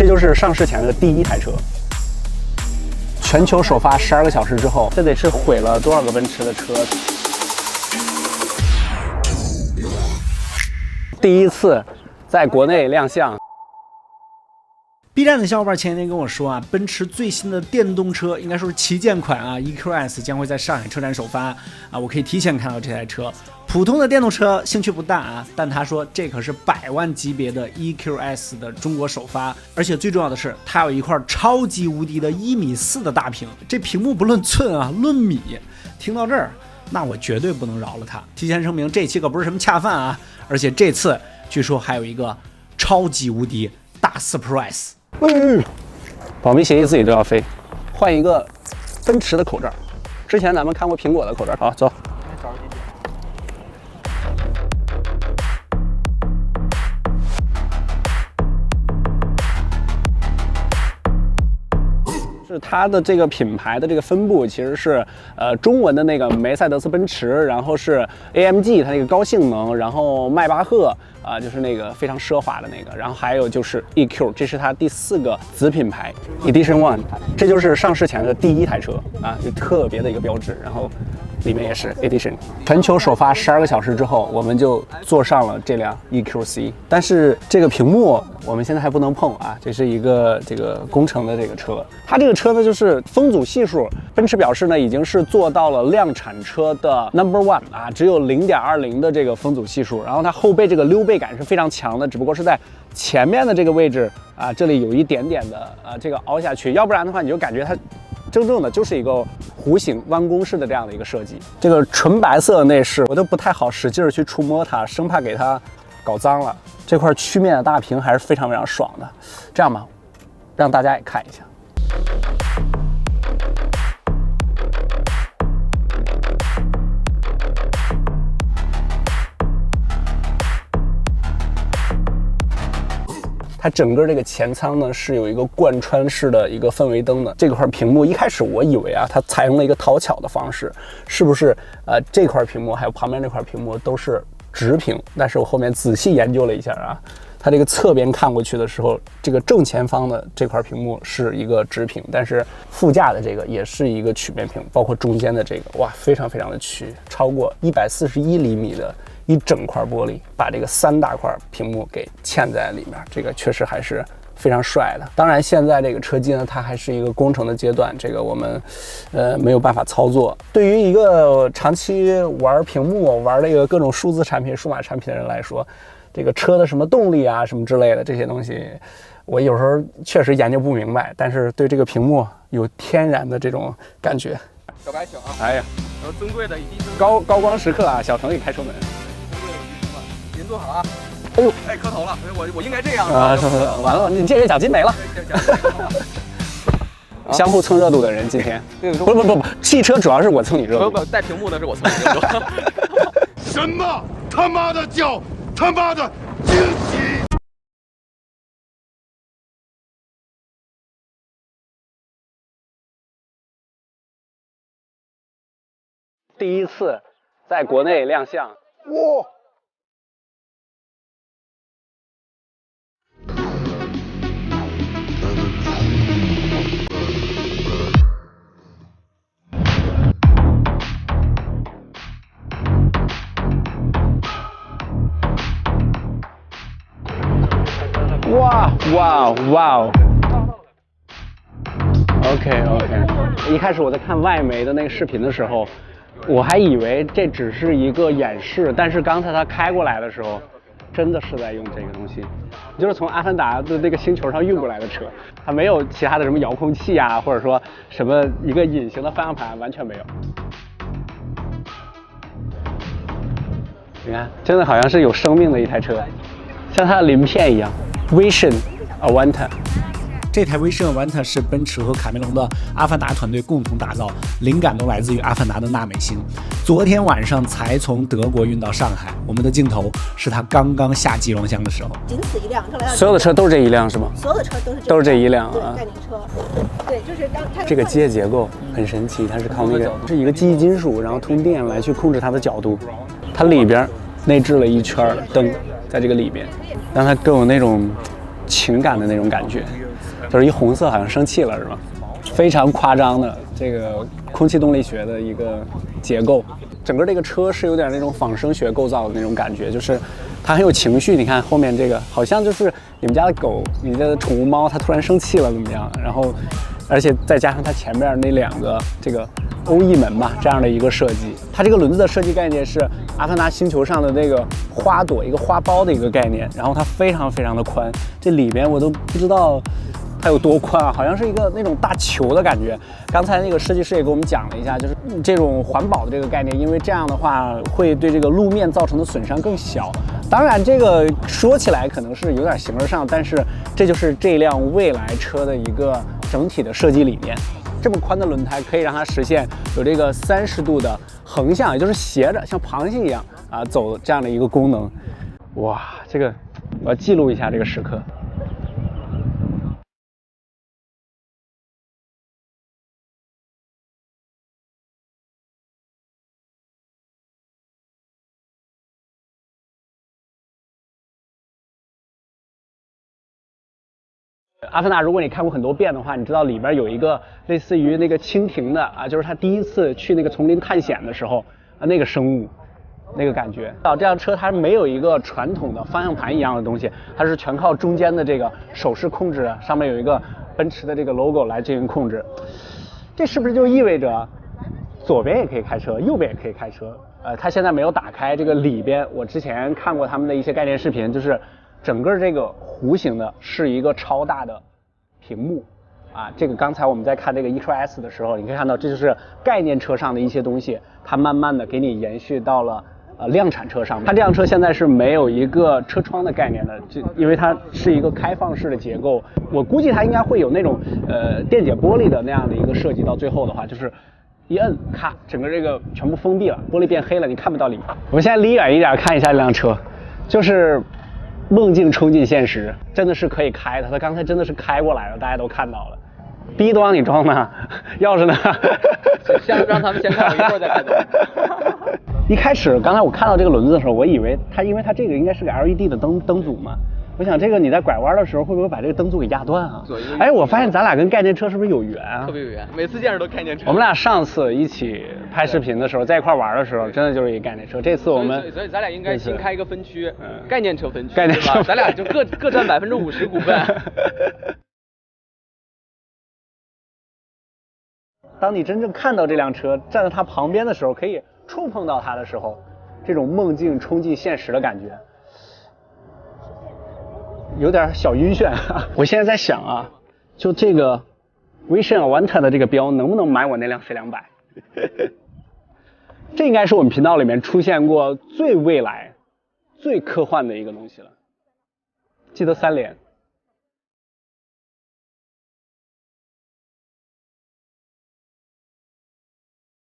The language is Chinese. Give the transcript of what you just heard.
就是上市前的第一台车。全球首发12个小时之后，这得是毁了多少个奔驰的车？第一次在国内亮相。B 站的小伙伴前几天跟我说啊，奔驰最新的电动车应该说是旗舰款啊 EQS 将会在上海车展首发啊，我可以提前看到这台车。普通的电动车兴趣不大啊，但他说这可是100万级别的 EQS 的中国首发，而且最重要的是，它有一块超级无敌的1.4米的大屏，这屏幕不论寸啊，论米。听到这儿，那我绝对不能饶了它。提前声明，这期可不是什么恰饭啊，而且这次据说还有一个超级无敌大 surprise。保密协议自己都要飞，换一个奔驰的口罩。之前咱们看过苹果的口罩。好，走。是它的这个品牌的这个分布其实是中文的那个梅赛德斯奔驰，然后是 AMG 它那个高性能，然后迈巴赫就是那个非常奢华的那个，然后还有就是 EQ， 这是它第4个子品牌 Edition One， 这就是上市前的第一台车啊，就特别的一个标志。然后里面也是 Edition， 全球首发12个小时之后，我们就坐上了这辆 EQC， 但是这个屏幕我们现在还不能碰啊，这是一个这个工程的这个车，它这个车呢就是风阻系数，奔驰表示呢已经是做到了量产车的 No.1 啊，只有0.20的这个风阻系数，然后它后背这个溜背感是非常强的，只不过是在前面的这个位置啊，这里有一点点的这个凹下去，要不然的话你就感觉它真正的就是一个弧形弯弓式的这样的一个设计。这个纯白色的内饰我都不太好使劲去触摸它，生怕给它搞脏了。这块曲面的大屏还是非常非常爽的。这样吧，让大家也看一下。它整个这个前舱呢是有一个贯穿式的一个氛围灯的，这块屏幕一开始我以为啊，它采用了一个讨巧的方式，是不是这块屏幕还有旁边这块屏幕都是直屏？但是我后面仔细研究了一下啊，它这个侧边看过去的时候，这个正前方的这块屏幕是一个直屏，但是副驾的这个也是一个曲面屏，包括中间的这个，哇，非常非常的曲，超过141厘米的一整块玻璃，把这个3大块屏幕给嵌在里面，这个确实还是非常帅的。当然，现在这个车机呢，它还是一个工程的阶段，这个我们没有办法操作。对于一个长期玩屏幕、玩这个各种数字产品、数码产品的人来说，这个车的什么动力啊、什么之类的这些东西，我有时候确实研究不明白，但是对这个屏幕有天然的这种感觉。小白请啊！哎呀，然后尊贵的以及高光时刻啊，小腾给开车门。您坐好啊！哎呦，哎，磕头了！我应该这样啊！完了，你这个奖金没了。相互蹭热度的人，今天不，汽车主要是我蹭你热度。不，带屏幕的是我蹭你热度。什么他妈的叫他妈的惊喜！第一次在国内亮相，哇！哇 ！OK， 一开始我在看外媒的那个视频的时候，我还以为这只是一个演示，但是刚才它开过来的时候，真的是在用这个东西，就是从阿凡达的这个星球上运过来的车，它没有其他的什么遥控器啊，或者说什么一个隐形的方向盘，完全没有。你看，真的好像是有生命的一台车，像它的鳞片一样。Vision Avanta， 这台 Vision Avanta 是奔驰和卡梅隆的阿凡达团队共同打造，灵感都来自于阿凡达的纳美星。昨天晚上才从德国运到上海，我们的镜头是它刚刚下集装箱的时候。仅此一辆，所有的车都是这一辆是吗？所有的车都是这一辆啊，概念车。对，就是它这个机械结构很神奇，它是靠那个是一个记忆金属，然后通电来去控制它的角度。它里边内置了一圈灯在这个里边，让它更有那种情感的那种感觉。就是一红色好像生气了是吧？非常夸张的这个空气动力学的一个结构，整个这个车是有点那种仿生学构造的那种感觉，就是它很有情绪。你看后面这个好像就是你们家的狗，你的宠物猫，它突然生气了怎么样？然后，而且再加上它前面那2个这个欧翼门吧，这样的一个设计。它这个轮子的设计概念是阿凡达星球上的那个花朵，一个花苞的一个概念。然后它非常非常的宽，这里边我都不知道它有多宽啊，好像是一个那种大球的感觉。刚才那个设计师也给我们讲了一下，就是这种环保的这个概念，因为这样的话会对这个路面造成的损伤更小。当然，这个说起来可能是有点形而上，但是这就是这辆未来车的一个整体的设计理念。这么宽的轮胎可以让它实现有这个30度的横向，也就是斜着像螃蟹一样啊走这样的一个功能。哇，这个我要记录一下这个时刻。阿凡达，如果你看过很多遍的话，你知道里边有一个类似于那个蜻蜓的啊，就是他第一次去那个丛林探险的时候啊，那个生物，那个感觉。这辆车它没有一个传统的方向盘一样的东西，它是全靠中间的这个手势控制，上面有一个奔驰的这个 logo 来进行控制。这是不是就意味着左边也可以开车，右边也可以开车？它现在没有打开这个里边，我之前看过他们的一些概念视频，就是整个这个弧形的是一个超大的屏幕啊，这个刚才我们在看这个 EQS 的时候，你可以看到这就是概念车上的一些东西，它慢慢的给你延续到了量产车上面。它这辆车现在是没有一个车窗的概念的，因为它是一个开放式的结构，我估计它应该会有那种电解玻璃的那样的一个设计，到最后的话就是一摁，咔，整个这个全部封闭了，玻璃变黑了，你看不到里面。我们现在离远一点看一下这辆车，就是梦境冲进现实，真的是可以开的。它刚才真的是开过来了，大家都看到了。逼都让你装呢，钥匙呢？先让他们先看，我一会儿再开走。一开始，刚才我看到这个轮子的时候，我以为它，因为它这个应该是个 LED 的灯组嘛，我想这个你在拐弯的时候会不会把这个灯组给压断啊？哎，我发现咱俩跟概念车是不是有缘啊？特别有缘，每次见着都概念车。我们俩上次一起拍视频的时候，在一块玩的时候，真的就是一个概念车。这次我们所以咱俩应该新开一个分区，嗯，概念车分区，概念车对吧？咱俩就各占50%股份。当你真正看到这辆车，站在它旁边的时候，可以触碰到它的时候，这种梦境冲进现实的感觉，有点小晕眩。我现在在想啊，就这个 Vision Avanta 的这个标，能不能买我那辆 C200？这应该是我们频道里面出现过最未来、最科幻的一个东西了。记得3连。